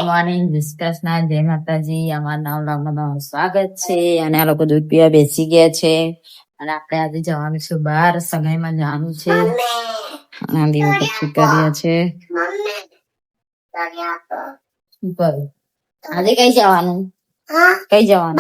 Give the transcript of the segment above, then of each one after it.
Morning ડિસ્કસના જય માતાજી. અમારા નવા વ્લોગમાં સ્વાગત છે. અને આ લોકો દૂધ પીવા બેસી ગયા છે અને આપણે આજે જવાનું છે બહાર, સગાઈમાં જવાનું છે. અને દીવો પછી કર્યા છે. શું કર્યું આજે? કઈ જવાનું? કઈ જવાનું?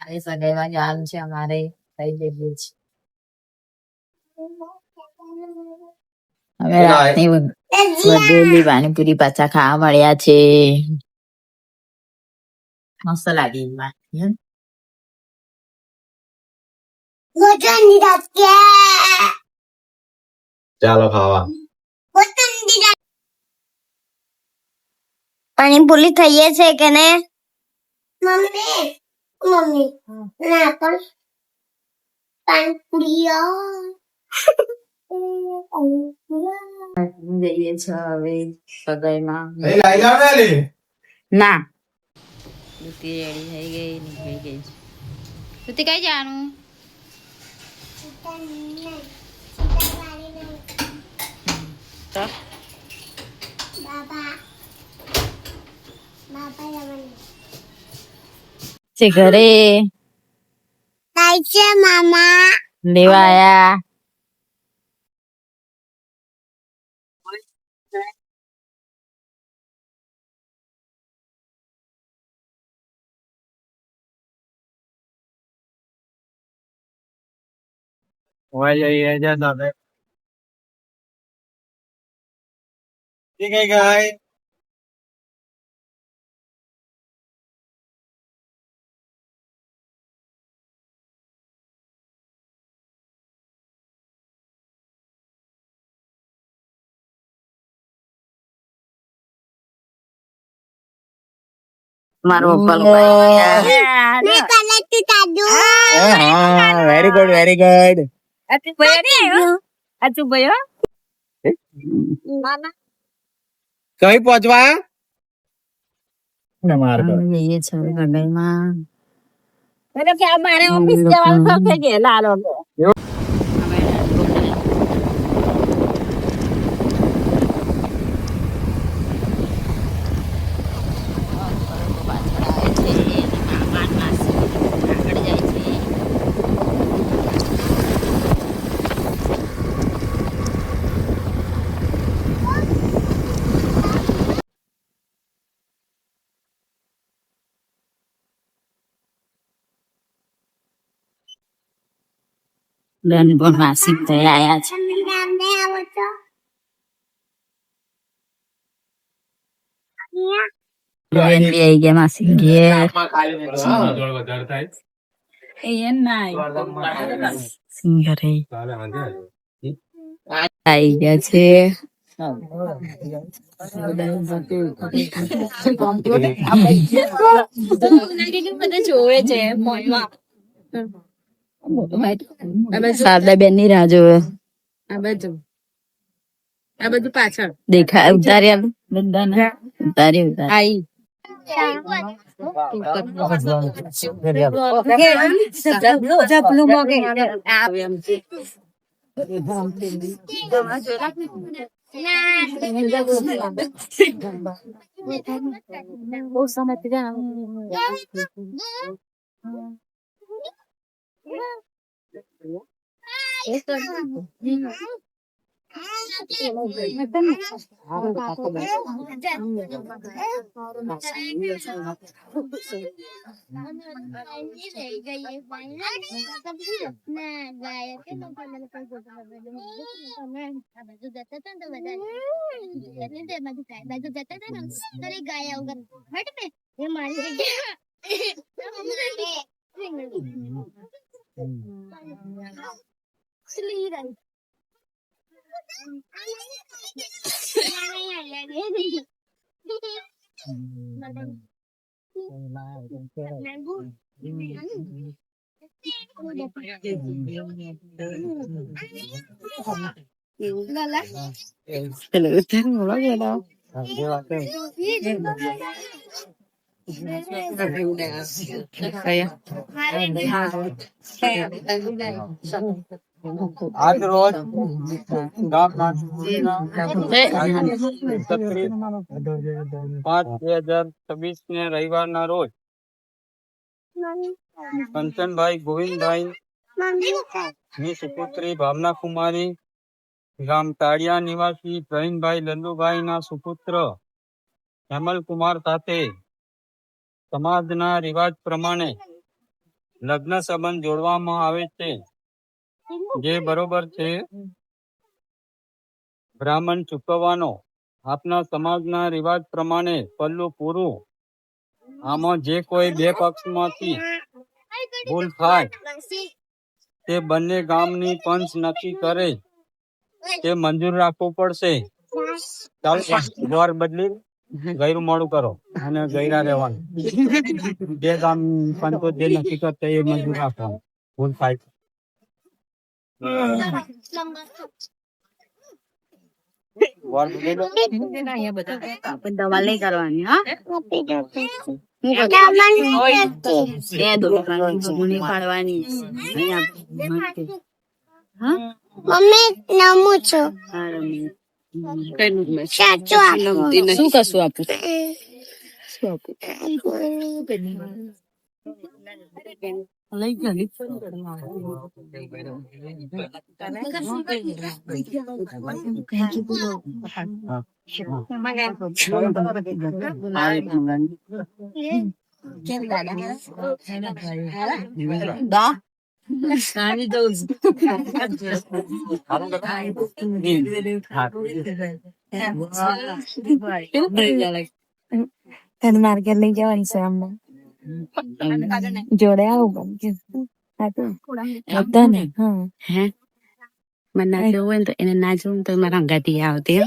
આજે સગાઈમાં જવાનું છે અમારે. કઈ જઈએ છીએ હવે રાતની વધેલી પાણીપુરી પાછા ખાવા મળ્યા છે. મસ્ત લાગી. ચાલો ખાવા. પાણીપુરી થઈએ છે કે ને મમ્મી? મમ્મી ના પણ પાણીપુરી જઈએ છે હવે સગાઈમાં. ના દૂધી રેડી થઈ ગઈ, નીકળી ગઈ છે. દૂધી કઈ જવાનું? છે ઘરે છે મામા લેવા આયા. મારો પપ્પા વેરી ગુડ, વેરી ગુડ. કઈ પહોંચવા? જઈએ છે સગાઈમાં. મારે ઓફિસ જવાનું થઈ ગયેલા લોકો. બેન પણ માસી થઈ આયા છે. બેન બી આઈ ગયા માસી ઘેર. ઘરે આઈ ગયા છે. જોવે છે શારદા બેન ની રાહ જોવે. આ બધું પાછળ દેખાય. ઉતાર્યા બધાને ઉતારી આઈ. આજ રોજ ગામ નાનપુરના 31/5/2026 ને રવિવારના રોજ કંચનભાઈ ગોવિંદભાઈ ની સુપુત્રી ભાવના કુમારી ગામ તાળિયા નિવાસી પ્રવીણભાઈ લલ્લુભાઈ ના સુપુત્ર હેમલકુમાર સાથે સમાજના રિવાજ પ્રમાણે લગ્ન સંબંધ જોડવામાં આવે છે, જે બરોબર છે. બ્રાહ્મણ ચૂકવવાનો આપના સમાજના રિવાજ પ્રમાણે પલ્લું પૂરું. આમાં જે કોઈ બે પક્ષમાંથી ભૂલ થાય તે બંને ગામની પંચ નક્કી કરે તે મંજૂર રાખવું પડશે. ચાલો વાર બદલી ગયરું મોડું કરો અને ગયરા રહેવાનું. જે ગામ પંચો જે નક્કી કરતા એ મંજૂર રાખવાનું. ભૂલ થાય વાર બદલી દો. દવા લઈ કરવાની હા પાડવાની. મમ્મી નમું છું શું કશું આપું લઈ તને માર્કેટ લઈ જવાની છે અમને જોડે આવું બધા ને હે મને ના જવું હોય ને તો એને ના જવું તો મારા અંગાથી આવતી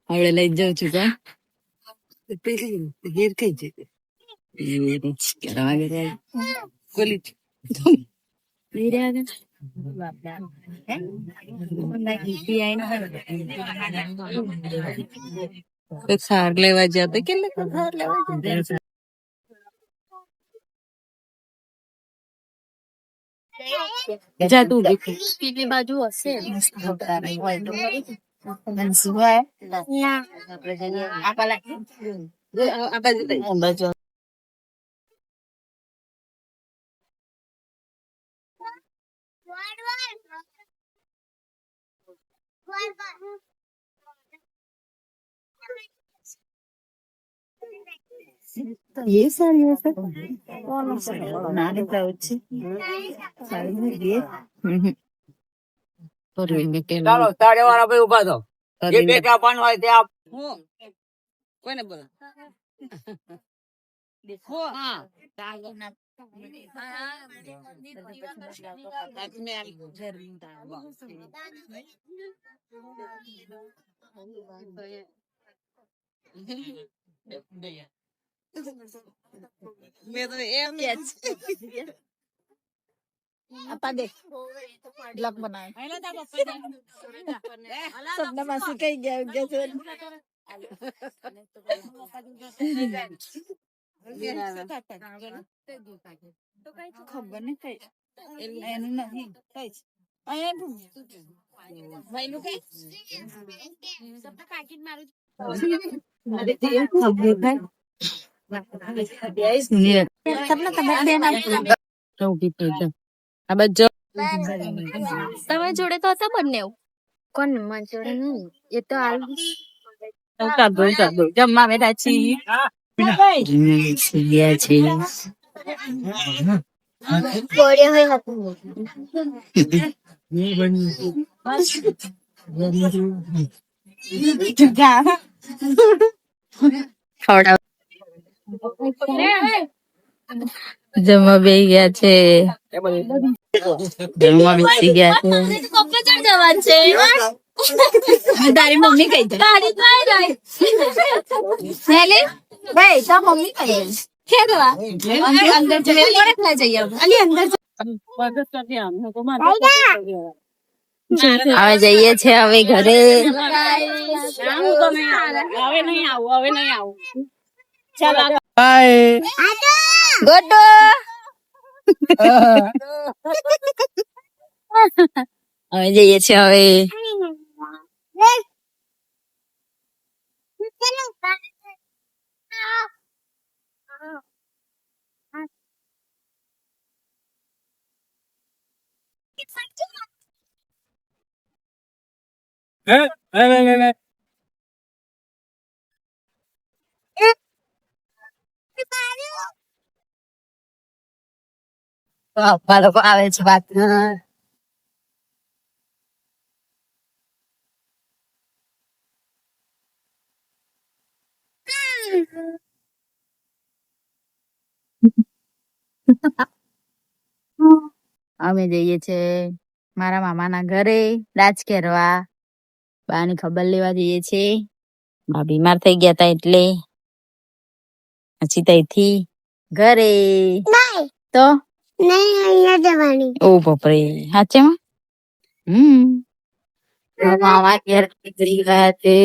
હવે લઈ જાઉં છું કા ઘેર કઈ જતી સાર લેવા જતો કેટલે સાર લેવા જા તું બીજી બાજુ હશે ये सारी नानी వచ్చి ચાલો તાળે વાળા ભાઈ ઉભા થો. જે ભેટ આપવાનું હોય તે આપ. કોઈને બોલો મેં તો એમ apa deh blog બનાય सबने masih kayak gitu ખબર ને કઈ એનું નહીં કઈ ભાઈનું કઈ સબને પેકેટ મારું સબને તમારે દેના તમે જોડે તો હતા બંને કોણ માં જોડે નહીં એ તો હાલ જમવા બેઠા છીએ ગોળે હોય જમવા બે ગયા છે જમવા બેસી ગયા છે તારી મમ્મી કઈ જાય ભાઈ તો મમ્મી કઈ જાય અંદર જઈએ હવે જઈએ છે હવે ઘરે હવે નહીં આવું ચાલો બાય ગુડ અમે જઈએ છીએ હવે. પપ્પા લોકો આવે છે વાત. અમે જઈએ છે મારા મામાના ઘરે રાજ કરવા. બાની ખબર લેવા જઈએ છે. બા બીમાર થઈ ગયા તા એટલે પછી ત્યાંથી ઘરે તો નહીં અહીંયા જવાની. ઓ બાપરે સાચેમાં. મામા ઘેર નીકળી ગયા છે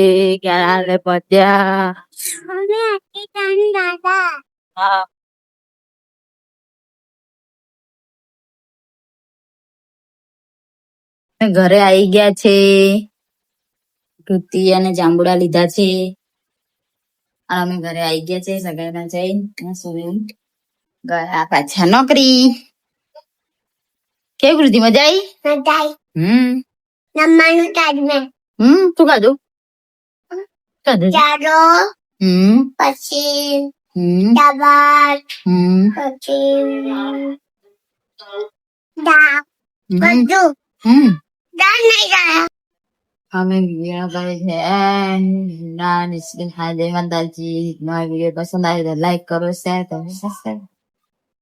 ક્યારે પત્યા. અમે આટલી તાણી દાદા. હા ઘરે આવી ગયા છે. કૃતિ અને જાંબુડા લીધા છે. અને અમે ઘરે આવી ગયા છે સગાઈમાં જઈને સુઈ ગયા પાછા નોકરી. કેવી કૃતિ મજા આવી? મજાઈ. જમવાનું તાજમાં. શું ખાધું? ચારો પછી દાળ પછી દાળ બધું. દાળ નહીં ખાયા. અમે વિડીયો કરે છે ના નિશ્ચિત હાજર માતાજી. મારી વિડીયો પસંદ આવે તો લાઈક કરો, શેર કરો, સબસ્ક્રાઈબ